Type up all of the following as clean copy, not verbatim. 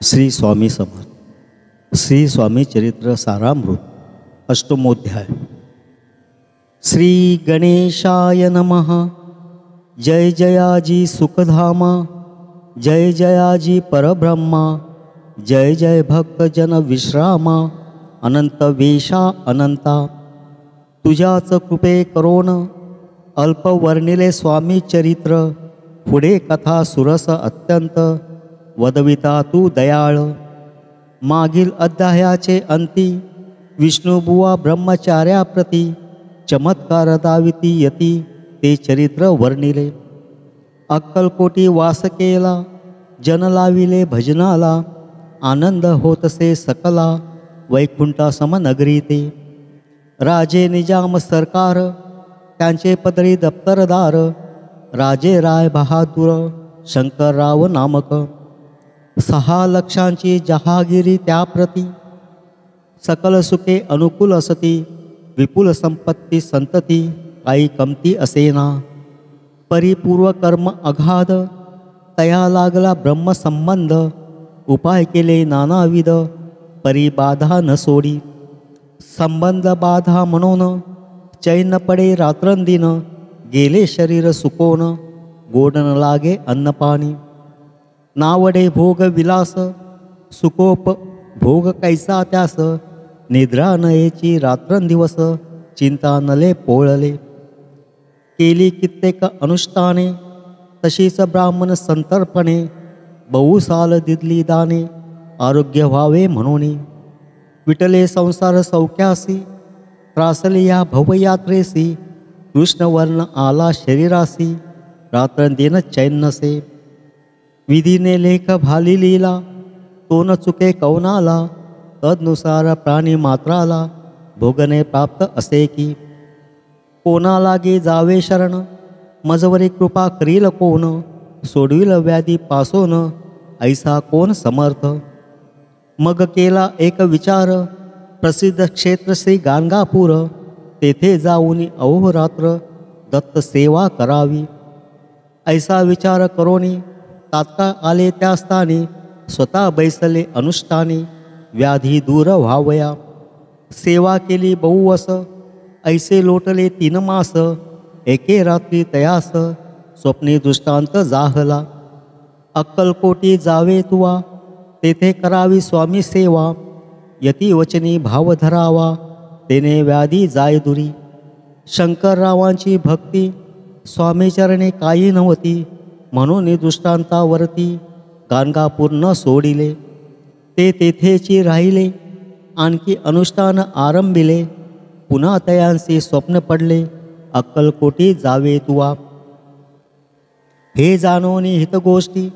श्री स्वामी समर्थ। श्री स्वामी चरित्र सारामृत अष्टमोध्याय। श्री गणेशाय नमः। जय जयाजी सुखधामा, जय जयाजी परब्रह्मा, जय जय भक्तजन विश्रामा, अनंत वेशा अनंता। तुझ्याच कृपे करोन अल्प वर्णिले स्वामी चरित्र, पुढे कथा सुरस अत्यंत, वदविता तू दयाळ। मागील अध्यायाचे अंती विष्णुबुवा ब्रह्मचार्याप्रती चमत्कार दाविती यती ते चरित्र वर्णिले। अक्कलकोटी वास केला, जन लाविले भजनाला, आनंद होतसे सकला, वैकुंठा समनगरी ते। राजे निजाम सरकार, त्यांचे पदरी दप्तरदार, राजे राय बहादूर शंकरराव नामक। 6 लक्षांची जहागिरी त्याप्रती, सकल सुखे अनुकूल असती, विपुल संपत्ती संतती काही कमती असेना। परिपूर्व कर्म अगाध, तया लागला ब्रह्मसंबंध, उपाय केले नानाविध, परिबाधा न सोडी। संबंध बाधा म्हणून चैन पडे रात्रंदिन, गेले शरीर सुकोन, गोड न लागे अन्नपाणी। नावडे भोग विलास, सुकोप भोग कैसा त्यास, निद्रा नयेची रात्रंदिवस, चिंता नले पोळले। केली कित्येक अनुष्ठाने, तशीच ब्राह्मण संतर्पणे, बहुसाल दिदली दाने, आरोग्य व्हावे म्हणून। विटले संसार सौख्यासी, त्रासले या भवयात्रेसी, कृष्णवर्ण आला शरीरासी, रात्रंदिन चैन नसे। विधीने लेख भाली लीला, तो न चुके कौनाला, तदनुसार प्राणी मात्राला, भोगने प्राप्त असे की। कोणा लागे जावे शरण, मजवरी कृपा करील कोण, सोडविल व्याधी पासोन, ऐसा कोण समर्थ। मग केला एक विचार, प्रसिद्ध क्षेत्र श्री गाणगापूर, तेथे जाऊन अहोरात्र दत्त सेवा करावी। ऐसा विचार करोनी तात्काळ आले त्या स्थानी, स्वतः बैसले अनुष्ठानी, व्याधी दूर व्हावया। सेवा केली बहुवस, ऐसे लोटले 3 मास, एके रात्री तयास, स्वप्नी दृष्टांत जाहला। अक्कलकोटी जावे तुवा, तेथे करावी स्वामी सेवा, यती वचनी भाव धरावा, तेने व्याधी जाय दुरी। शंकररावांची भक्ती स्वामीचरणे काही नव्हती, म्हणून दृष्टांतावरती गाणगापूर न सोडिले। ते तेथेची राहिले, आणखी अनुष्ठान आरंभिले, पुन्हा तयांसी स्वप्न पडले, अक्कलकोटी जावे तुवा। हे जाणोनी हितगोष्टी,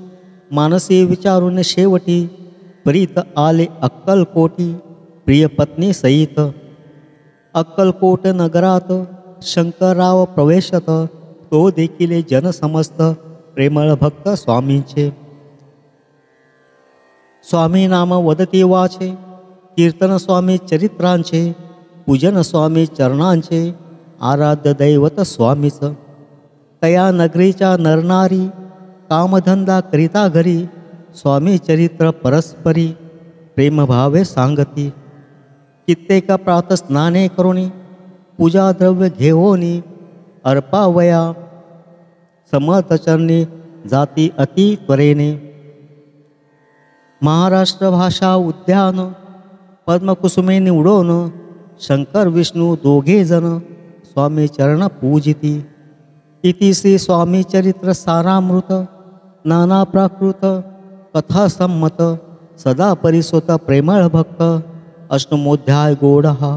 मानसी विचारून शेवटी, प्रीत आले अक्कलकोटी, प्रिय पत्नी सहित। अक्कलकोट नगरात शंकरराव प्रवेशत, तो देखील जन समस्त, प्रेमळ भक्त स्वामींचे। स्वामी नाम वदती वाचे, कीर्तन स्वामी चरित्रांचे, पूजन स्वामी चरणांचे, आराध्य दैवत स्वामीच। तया नगरीच्या नरनारी, कामधंदा करिता घरी, स्वामी चरित्र परस्परी, प्रेमभावे सांगती। कित्येक प्रातस्नाने करुणी, पूजा द्रव्य घेवोनी, अर्पावया समर्थचरणी जाती अति त्वरेने। महाराष्ट्र भाषा उद्यान, पद्मकुसुमे निवडोन, शंकर विष्णू दोघे जण, स्वामी चरण पूजिती। इति श्री स्वामी चरित्र सारामृत, नाना प्राकृत कथा संमत, सदा परिसोत प्रेमळ भक्त, अष्टमोध्याय गोडहा।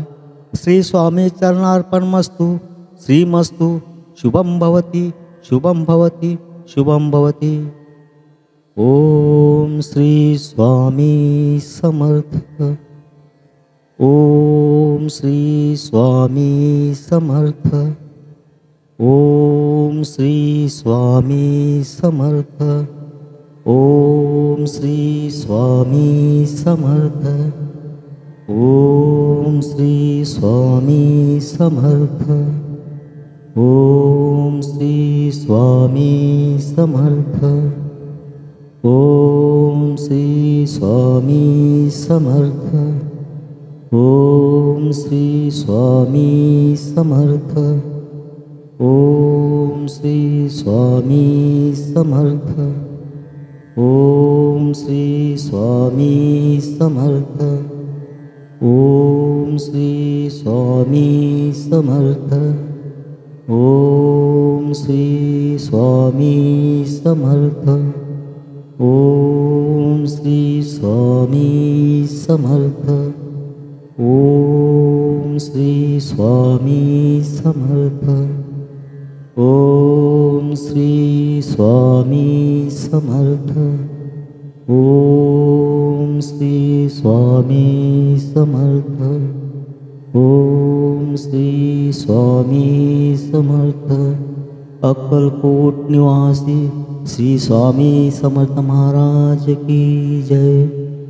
श्री स्वामी चरणार्पणमस्तु। श्रीमस्तु। शुभं भवति, शुभं भवति, शुभं भवति। ओम श्री स्वामी समर्थ। ओम श्री स्वामी समर्थ। ओम श्री स्वामी समर्थ। ओम श्री स्वामी समर्थ। ओम श्री स्वामी समर्थ। ओम श्री स्वामी समर्थ। ओम श्री स्वामी समर्थ. ओम श्री स्वामी समर्थ. ओम श्री स्वामी समर्थ. ओम श्री स्वामी समर्थ. ओम श्री स्वामी समर्थ. ओम श्री स्वामी समर्थ. ओम श्री स्वामी समर्थ. ओम श्री स्वामी समर्थ. ओम श्री स्वामी समर्थ. ओम श्री स्वामी समर्थ. ओम श्री स्वामी समर्थ. अक्कलकोट निवासी श्री स्वामी समर्थ महाराज की जय.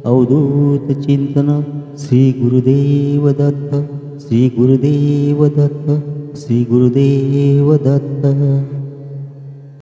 अवधूत चिंतन श्री गुरुदेव दत्त. श्री गुरुदेव दत्त. श्री गुरुदेव दत्त.